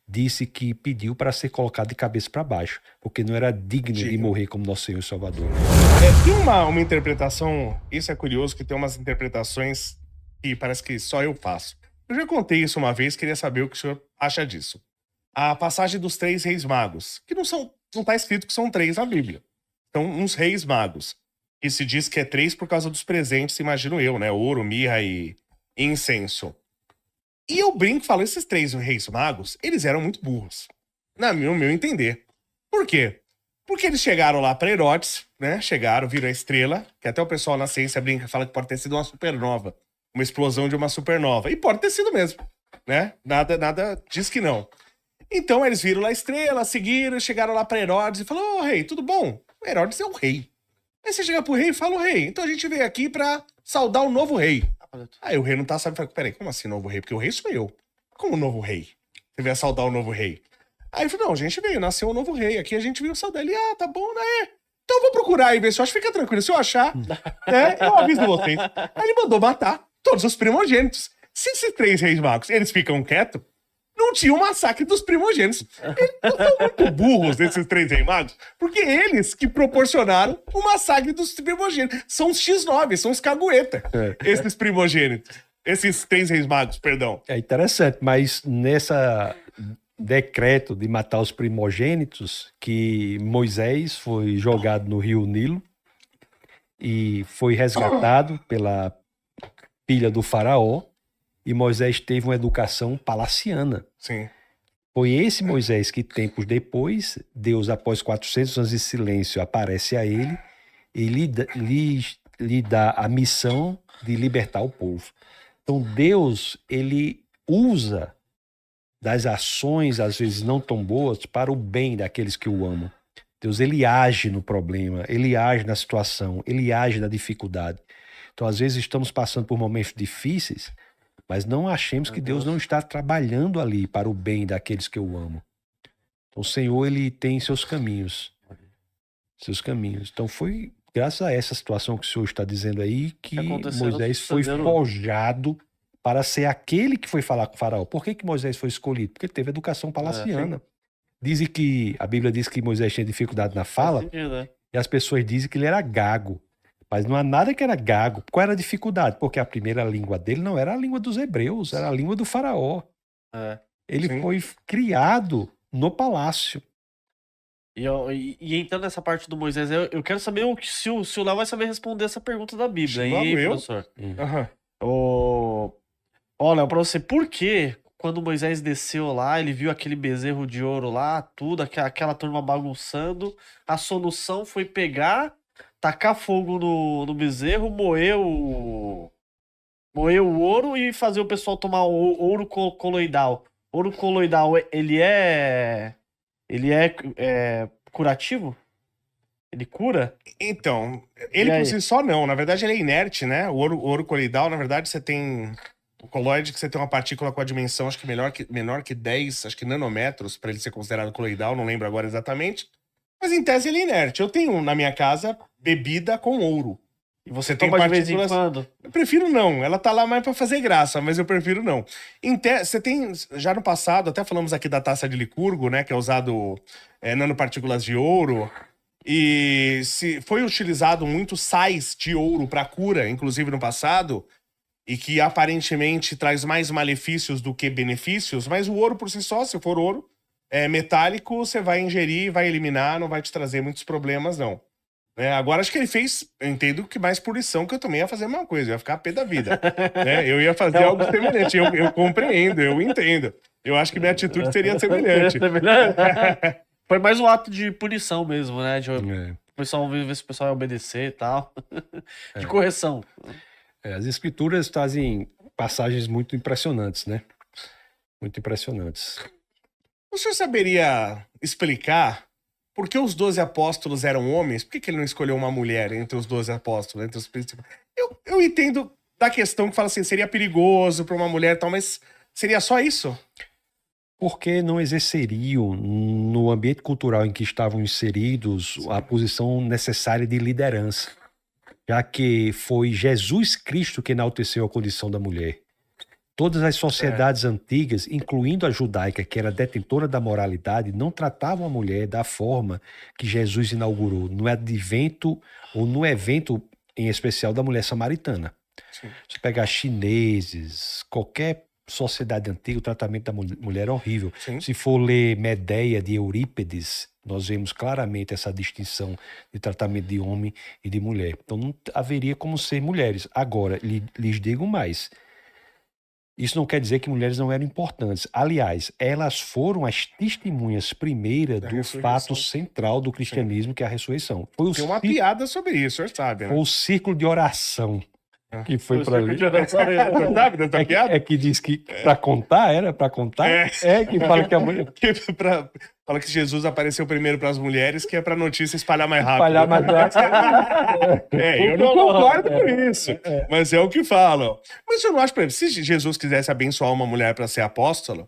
disse que pediu para ser colocado de cabeça para baixo, porque não era digno de morrer como nosso Senhor e Salvador. Tem uma interpretação, isso é curioso, que tem umas interpretações que parece que só eu faço. Eu já contei isso uma vez, queria saber o que o senhor acha disso. A passagem dos 3 reis magos, que não tá escrito que são 3 na Bíblia. São uns reis magos. E se diz que é 3 por causa dos presentes, imagino eu, né? Ouro, mirra e incenso. E eu brinco e falo, esses 3 reis magos, eles eram muito burros. No meu entender. Por quê? Porque eles chegaram lá para Herodes, né? Chegaram, viram a estrela, que até o pessoal na ciência brinca, fala que pode ter sido uma supernova. Uma explosão de uma supernova. E pode ter sido mesmo, né? Nada diz que não. Então eles viram lá a estrela, seguiram, chegaram lá para Herodes e falaram, ô rei, tudo bom? O Herodes é o rei. Aí você chega pro rei e fala, ô rei, então a gente veio aqui para saudar o novo rei. Aí o rei não tá sabendo, fala, peraí, como assim novo rei? Porque o rei sou eu. Como novo rei? Você veio saudar o novo rei. Aí ele falou, não, a gente veio, nasceu um novo rei. Aqui a gente veio saudar ele. Ah, tá bom, né? Então eu vou procurar e ver se eu acho. Fica tranquilo, se eu achar, né, eu aviso vocês. Aí ele mandou matar todos os primogênitos. Se esses 3 reis magos, eles ficam quietos, não tinha um massacre dos primogênitos. Eles são muito burros, esses 3 reis magos, porque eles que proporcionaram o massacre dos primogênitos. São os X9, são os cagueta, esses primogênitos. Esses 3 reis magos, perdão. É interessante, mas nessa decreto de matar os primogênitos, que Moisés foi jogado no rio Nilo e foi resgatado pela filha do faraó, e Moisés teve uma educação palaciana. Sim. Foi esse Moisés que, tempos depois, Deus, após 400 anos de silêncio, aparece a ele e lhe dá a missão de libertar o povo. Então Deus, ele usa das ações, às vezes não tão boas, para o bem daqueles que o amam. Deus, ele age no problema, ele age na situação, ele age na dificuldade. Então, às vezes, estamos passando por momentos difíceis, mas não achemos que Deus não está trabalhando ali para o bem daqueles que o amam. Então, o Senhor, ele tem seus caminhos. Seus caminhos. Então, foi graças a essa situação que o Senhor está dizendo aí que Moisés foi forjado para ser aquele que foi falar com o faraó. Por que Moisés foi escolhido? Porque ele teve educação palaciana. Dizem que, a Bíblia diz que Moisés tinha dificuldade na fala, e as pessoas dizem que ele era gago. Mas não há nada que era gago. Qual era a dificuldade? Porque a primeira língua dele não era a língua dos hebreus, era a língua do faraó. Ele foi criado no palácio. E entrando nessa parte do Moisés, eu quero saber se o Léo vai saber responder essa pergunta da Bíblia. Aí, professor? Olha, pra você, por que quando Moisés desceu lá, ele viu aquele bezerro de ouro lá, tudo, aquela turma bagunçando, a solução foi pegar, tacar fogo no bezerro, moer o ouro e fazer o pessoal tomar ouro coloidal. Ouro coloidal, ele é curativo? Ele cura? Então, ele por si só não. Na verdade, ele é inerte, né? O ouro coloidal, na verdade, você tem o coloide, que você tem uma partícula com a dimensão, acho que menor que 10, acho que nanômetros, para ele ser considerado coloidal, não lembro agora exatamente. Mas em tese ele é inerte. Eu tenho na minha casa bebida com ouro. E você tem toma partículas... de vez em quando? Eu prefiro não. Ela tá lá mais pra fazer graça, mas eu prefiro não. Você tem, já no passado, até falamos aqui da taça de Licurgo, né? Que é usado nanopartículas de ouro. E foi utilizado muito sais de ouro para cura, inclusive no passado, e que aparentemente traz mais malefícios do que benefícios, mas o ouro por si só, se for ouro metálico, você vai ingerir, vai eliminar, não vai te trazer muitos problemas, não. Agora acho que ele fez, eu entendo que mais por lição, que eu também ia fazer a mesma coisa, eu ia ficar a pé da vida. Eu ia fazer algo semelhante, eu compreendo, eu entendo. Eu acho que minha atitude seria semelhante. Foi mais um ato de punição mesmo, né? O pessoal ver se o pessoal ia obedecer e tal. De correção. As escrituras trazem passagens muito impressionantes, né? Muito impressionantes. O senhor saberia explicar por que os 12 apóstolos eram homens? Por que ele não escolheu uma mulher entre os 12 apóstolos? Entre os principais? Eu entendo da questão que fala assim, seria perigoso para uma mulher e tal, mas seria só isso? Porque não exerceriam, no ambiente cultural em que estavam inseridos, a posição necessária de liderança, já que foi Jesus Cristo que enalteceu a condição da mulher. Todas as sociedades antigas, incluindo a judaica, que era detentora da moralidade, não tratavam a mulher da forma que Jesus inaugurou no advento ou no evento em especial da mulher samaritana. Sim. Se pegar chineses, qualquer sociedade antiga, o tratamento da mulher é horrível. Sim. Se for ler Medeia de Eurípides, nós vemos claramente essa distinção de tratamento de homem e de mulher. Então não haveria como ser mulheres. Agora, lhes digo mais. Isso não quer dizer que mulheres não eram importantes. Aliás, elas foram as testemunhas primeiras Da do ressurreição. fato central do cristianismo, que é a ressurreição. Foi o, Tem uma cí- piada sobre isso, o senhor sabe, né? foi o círculo de oração que foi Foi para o ali. círculo de oração. O senhor sabe dessa piada? É que diz que para contar, era para contar? É. Que fala que a mulher Fala que Jesus apareceu primeiro para as mulheres, que é para a notícia espalhar mais rápido. espalhar mais Eu não concordo com isso, mas é o que falam. Mas eu não acho, por exemplo, se Jesus quisesse abençoar uma mulher para ser apóstola,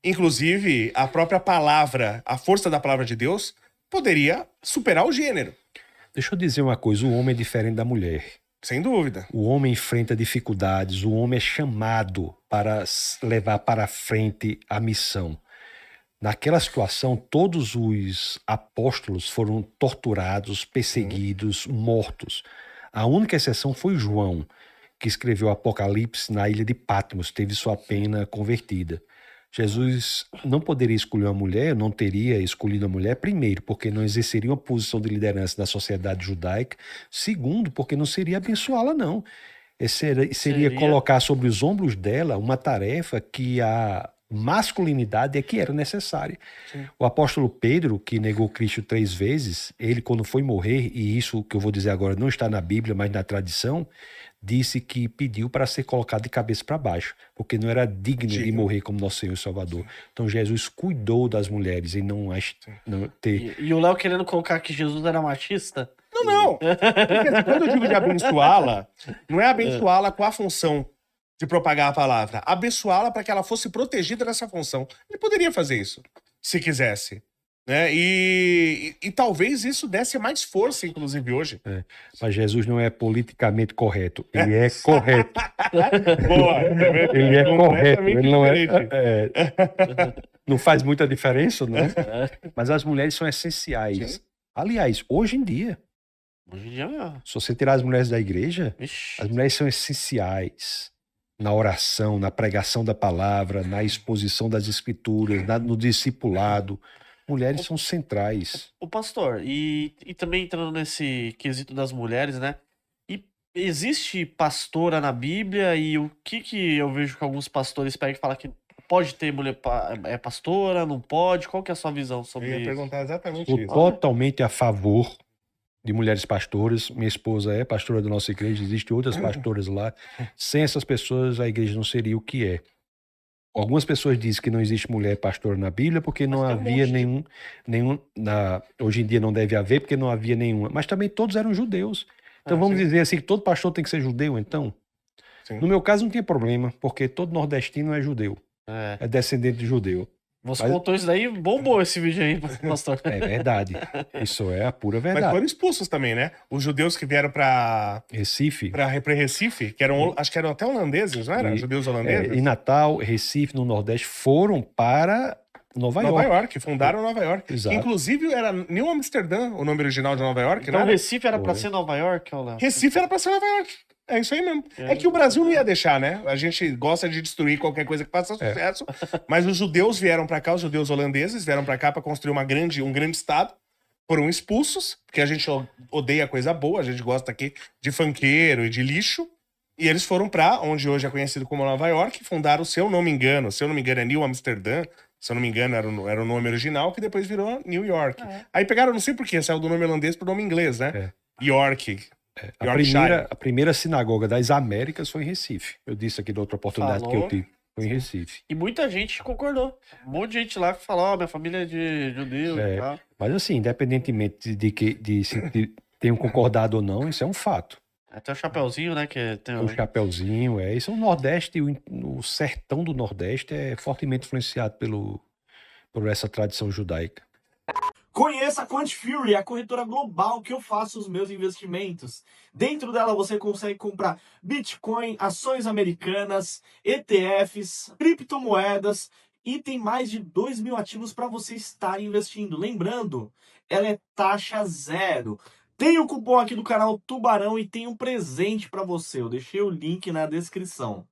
inclusive a própria palavra, a força da palavra de Deus, poderia superar o gênero, Deixa eu dizer uma coisa, o homem é diferente da mulher. sem dúvida. O homem enfrenta dificuldades, o homem é chamado para levar para frente a missão. Naquela situação, todos os apóstolos foram torturados, perseguidos, mortos. A única exceção foi João, que escreveu Apocalipse na ilha de Patmos, teve sua pena convertida. Jesus não poderia escolher uma mulher, não teria escolhido a mulher, primeiro, porque não exerceria uma posição de liderança na sociedade judaica, segundo, porque não seria abençoá-la, não. Seria colocar sobre os ombros dela uma tarefa que a masculinidade é que era necessária. Sim. O apóstolo Pedro, que negou Cristo 3 vezes, ele quando foi morrer, e isso que eu vou dizer agora não está na Bíblia, mas na tradição, disse que pediu para ser colocado de cabeça para baixo, porque não era digno de morrer como nosso Senhor e Salvador. Então Jesus cuidou das mulheres e não ter... E o Léo querendo colocar que Jesus era machista? Não. Porque, assim, quando eu digo de abençoá-la, não é abençoá-la com a função de propagar a palavra, abençoá-la para que ela fosse protegida dessa função. Ele poderia fazer isso, se quisesse. Né? E talvez isso desse mais força, inclusive, hoje. Mas Jesus não é politicamente correto, ele é correto. Boa. Ele é correto, ele não é... diferente. Não faz muita diferença, né? Mas as mulheres são essenciais. Sim. Aliás, hoje em dia, Hoje em dia, se você tirar as mulheres da igreja, vixe. as mulheres são essenciais na oração, na pregação da palavra, na exposição das escrituras, no discipulado. Mulheres são centrais. O pastor, e também entrando nesse quesito das mulheres, né? E existe pastora na Bíblia e o que eu vejo que alguns pastores pegam e falam que pode ter mulher pastora, não pode? Qual que é a sua visão Eu sobre ia isso? perguntar exatamente Sou isso. totalmente a favor de mulheres pastoras. Minha esposa é pastora da nossa igreja, existem outras pastoras lá. Sem essas pessoas, a igreja não seria o que é. Algumas pessoas dizem que não existe mulher pastora na Bíblia porque não tem um havia monte. hoje em dia não deve haver porque não havia nenhuma. Mas também todos eram judeus. Então vamos sim. dizer assim que todo pastor tem que ser judeu, então? Sim. No meu caso não tinha problema, porque todo nordestino é judeu, É. é descendente de judeu. Você Mas- contou isso daí, bombou esse vídeo aí, pastor. É verdade. Isso é a pura Mas verdade. foram expulsos também, né? Os judeus que vieram para Recife, Recife, que eram, acho que eram até holandeses, não era? E- Judeus holandeses? em Natal, Recife, no Nordeste, foram para Nova Nova York. York, fundaram Nova York. Exato. Que, inclusive era New Amsterdã, o nome original de Nova York, Então não era? Recife era pra Foi. ser Nova York, ou Léo? Recife era pra ser Nova York. É isso aí mesmo. É que o Brasil não ia deixar, né? A gente gosta de destruir qualquer coisa que faça sucesso. Mas os judeus vieram pra cá, os judeus holandeses vieram pra cá pra construir um grande estado. Foram expulsos, porque a gente odeia coisa boa, a gente gosta aqui de funkeiro e de lixo. E eles foram pra onde hoje é conhecido como Nova York, fundaram, se eu não me engano é New Amsterdã, se eu não me engano era o nome original, que depois virou New York. Aí pegaram, não sei porquê, saiu do nome holandês pro nome inglês, né? York. A primeira sinagoga das Américas foi em Recife. Eu disse aqui da outra oportunidade Falou. que eu tive. Foi em Recife. E muita gente concordou. Um monte de gente lá que falou, ó, minha família é de judeu e tal. Mas assim, independentemente de se tenham concordado ou não, isso é um fato. Até o chapeuzinho, né, que tem O chapeuzinho, isso é o Nordeste, o sertão do Nordeste é fortemente influenciado por essa tradição judaica. Conheça a Quant Fury, a corretora global que eu faço os meus investimentos. Dentro dela você consegue comprar Bitcoin, ações americanas, ETFs, criptomoedas e tem mais de 2.000 ativos para você estar investindo. Lembrando, ela é taxa zero. Tem o cupom aqui do canal Tubarão e tem um presente para você. Eu deixei o link na descrição.